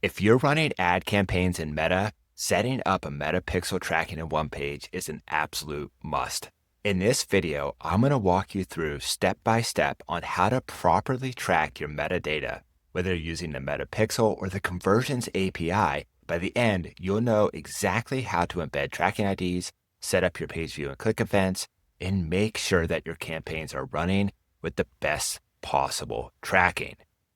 If you're running ad campaigns in Meta, setting up a Meta pixel tracking in Onepage is an absolute must. In this video, I'm going to walk you through step by step on how to properly track your metadata, whether you're using the Meta Pixel or the Conversions API. By the end, you'll know exactly how to embed tracking IDs, set up your page view and click events, and make sure that your campaigns are running with the best possible tracking.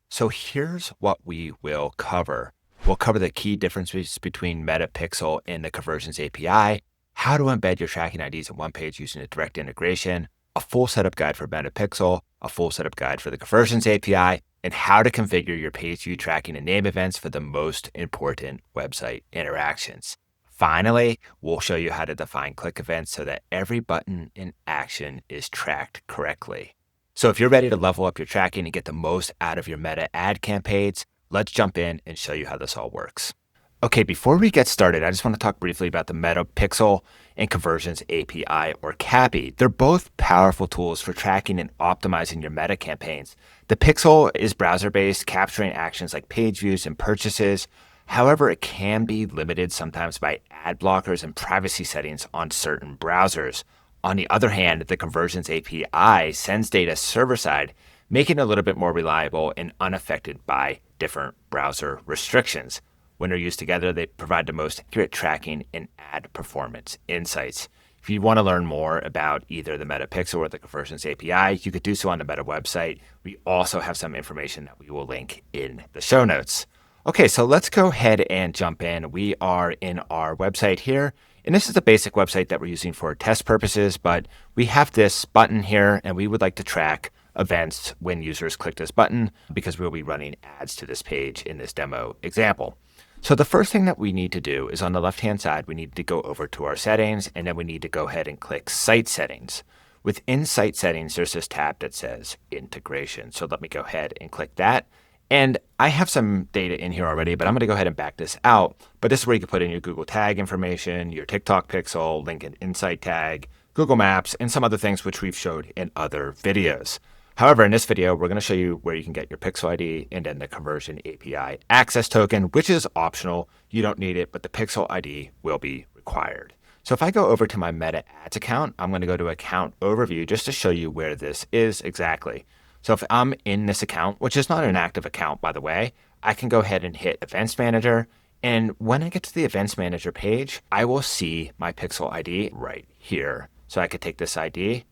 So here's what we will cover. We'll cover the key differences between Meta Pixel and the Conversions API, how to embed your tracking IDs in Onepage using a direct integration, a full setup guide for Meta Pixel, a full setup guide for the Conversions API, and how to configure your page view tracking and name events for the most important website interactions. Finally, we'll show you how to define click events so that every button in action is tracked correctly. So if you're ready to level up your tracking and get the most out of your Meta ad campaigns, let's jump in and show you how this all works. Okay, before we get started, I just want to talk briefly about the Meta Pixel and Conversions API, or CAPI. They're both powerful tools for tracking and optimizing your Meta campaigns. The Pixel is browser-based, capturing actions like page views and purchases. However, it can be limited sometimes by ad blockers and privacy settings on certain browsers. On the other hand, the Conversions API sends data server-side, making it a little bit more reliable and unaffected by different browser restrictions. When they're used together, they provide the most accurate tracking and ad performance insights. If you want to learn more about either the Meta Pixel or the Conversions API, you could do so on the Meta website. We also have some information that we will link in the show notes. Okay, so let's go ahead and jump in. We are in our website here. And this is the basic website that we're using for test purposes, but we have this button here and we would like to track events when users click this button because we'll be running ads to this page in this demo example. So the first thing that we need to do is on the left-hand side, we need to go over to our settings and then we need to go ahead and click Site Settings. Within Site Settings, there's this tab that says Integration. So let me go ahead and click that. And I have some data in here already, but I'm going to go ahead and back this out. But this is where you can put in your Google tag information, your TikTok pixel, LinkedIn Insight tag, Google Maps, and some other things which we've showed in other videos. However, in this video, we're going to show you where you can get your pixel ID and then the Conversion API access token, which is optional. You don't need it, but the pixel ID will be required. So if I go over to my Meta Ads account, I'm going to go to Account Overview just to show you where this is exactly. So if I'm in this account, which is not an active account, by the way, I can go ahead and hit Events Manager. And when I get to the Events Manager page, I will see my Pixel ID right here. So I could take this ID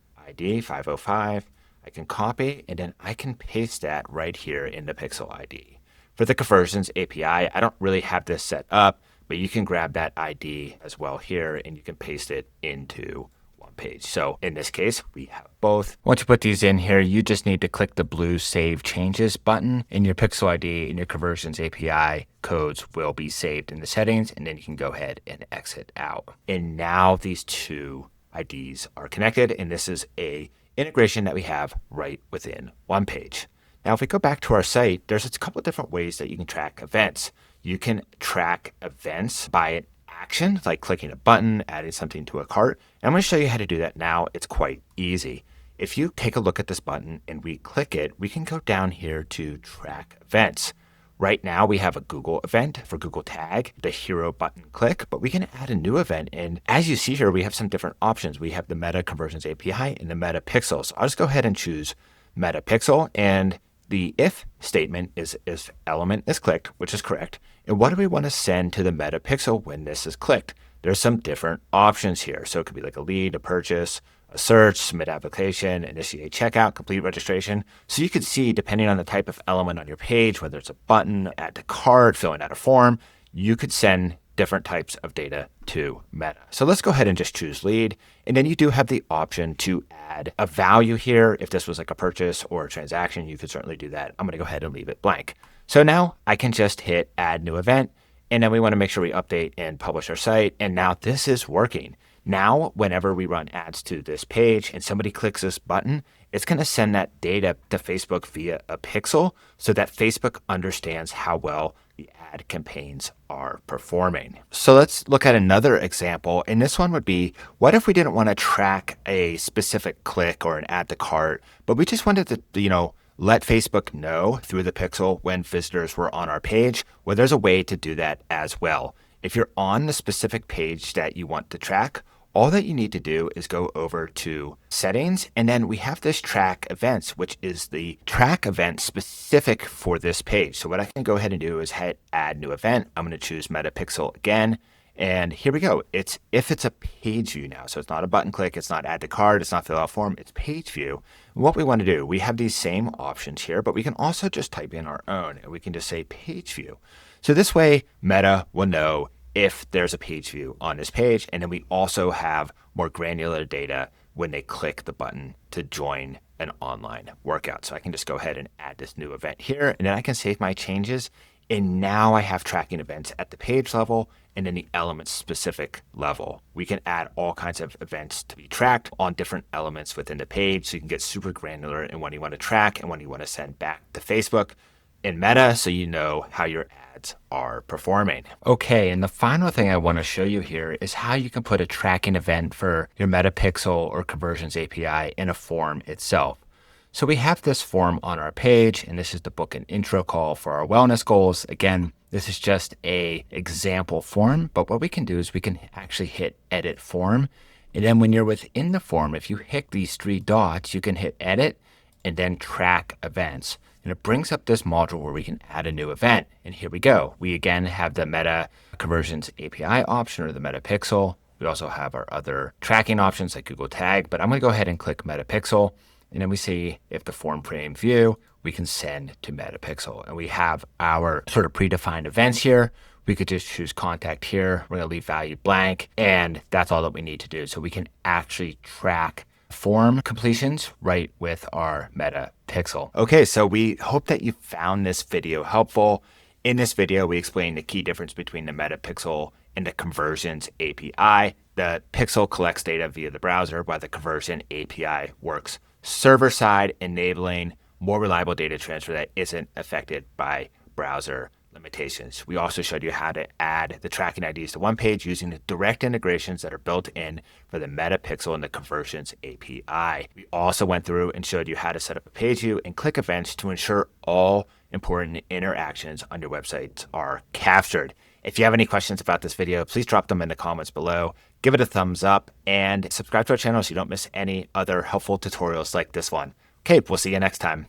505, I can copy, and then I can paste that right here in the Pixel ID. For the Conversions API, I don't really have this set up, but you can grab that ID as well here, and you can paste it into Onepage. So in this case, we have both. Once you put these in here, you just need to click the blue Save Changes button, and your Pixel ID and your Conversions API codes will be saved in the settings, and then you can go ahead and exit out. And now these two IDs are connected, and this is a integration that we have right within Onepage. Now, if we go back to our site, there's a couple of different ways that you can track events. You can track events by an action, like clicking a button, adding something to a cart. And I'm going to show you how to do that now. It's quite easy. If you take a look at this button and we click it, we can go down here to track events. Right now, we have a Google event for Google Tag, the hero button click, but we can add a new event. And as you see here, we have some different options. We have the Meta Conversions API and the Meta Pixel. So I'll just go ahead and choose Meta Pixel. And the if statement is if element is clicked, which is correct. And what do we want to send to the Meta Pixel when this is clicked? There's some different options here. So it could be like a lead, a purchase, a search, submit application, initiate checkout, complete registration. So you could see, depending on the type of element on your page, whether it's a button, add to cart, filling out a form, you could send different types of data to Meta. So let's go ahead and just choose lead. And then you do have the option to add a value here. If this was like a purchase or a transaction, you could certainly do that. I'm going to go ahead and leave it blank. So now I can just hit add new event. And then we want to make sure we update and publish our site. And now this is working. Now, whenever we run ads to this page and somebody clicks this button, it's going to send that data to Facebook via a pixel so that Facebook understands how well the ad campaigns are performing. So let's look at another example. And this one would be, what if we didn't want to track a specific click or an add to cart, but we just wanted to, let Facebook know through the pixel when visitors were on our page. Well, there's a way to do that as well. If you're on the specific page that you want to track, all that you need to do is go over to settings, and then we have this track events, which is the track event specific for this page. So what I can go ahead and do is hit add new event. I'm going to choose Metapixel again. And here we go. If it's a page view now, so it's not a button click, it's not add to cart, it's not fill out form, it's page view. And what we want to do, we have these same options here, but we can also just type in our own, and we can just say page view. So this way, Meta will know if there's a page view on this page. And then we also have more granular data when they click the button to join an online workout. So I can just go ahead and add this new event here, and then I can save my changes. And now I have tracking events at the page level and then the element specific level. We can add all kinds of events to be tracked on different elements within the page. So you can get super granular in when you want to track and when you want to send back to Facebook in Meta, so you know how your ads are performing. Okay, and the final thing I want to show you here is how you can put a tracking event for your Metapixel or Conversions API in a form itself. So we have this form on our page, and this is the book and intro call for our wellness goals. Again, this is just a example form, but what we can do is we can actually hit edit form. And then when you're within the form, if you hit these three dots, you can hit edit and then track events. And it brings up this module where we can add a new event. And here we go. We again have the Meta Conversions API option or the Metapixel. We also have our other tracking options like Google Tag, but I'm going to go ahead and click Metapixel. And then we see if the form frame view, we can send to Metapixel. And we have our sort of predefined events here. We could just choose contact here. We're going to leave value blank. And that's all that we need to do. So we can actually track form completions right with our Metapixel. Okay, so we hope that you found this video helpful. In this video, we explain the key difference between the Metapixel and the Conversions API. The Pixel collects data via the browser, while the Conversion API works server-side, enabling more reliable data transfer that isn't affected by browser limitations. We also showed you how to add the tracking IDs to Onepage using the direct integrations that are built in for the Metapixel and the Conversions API. We also went through and showed you how to set up a page view and click events to ensure all important interactions on your websites are captured. If you have any questions about this video, please drop them in the comments below. Give it a thumbs up and subscribe to our channel so you don't miss any other helpful tutorials like this one. Okay, we'll see you next time.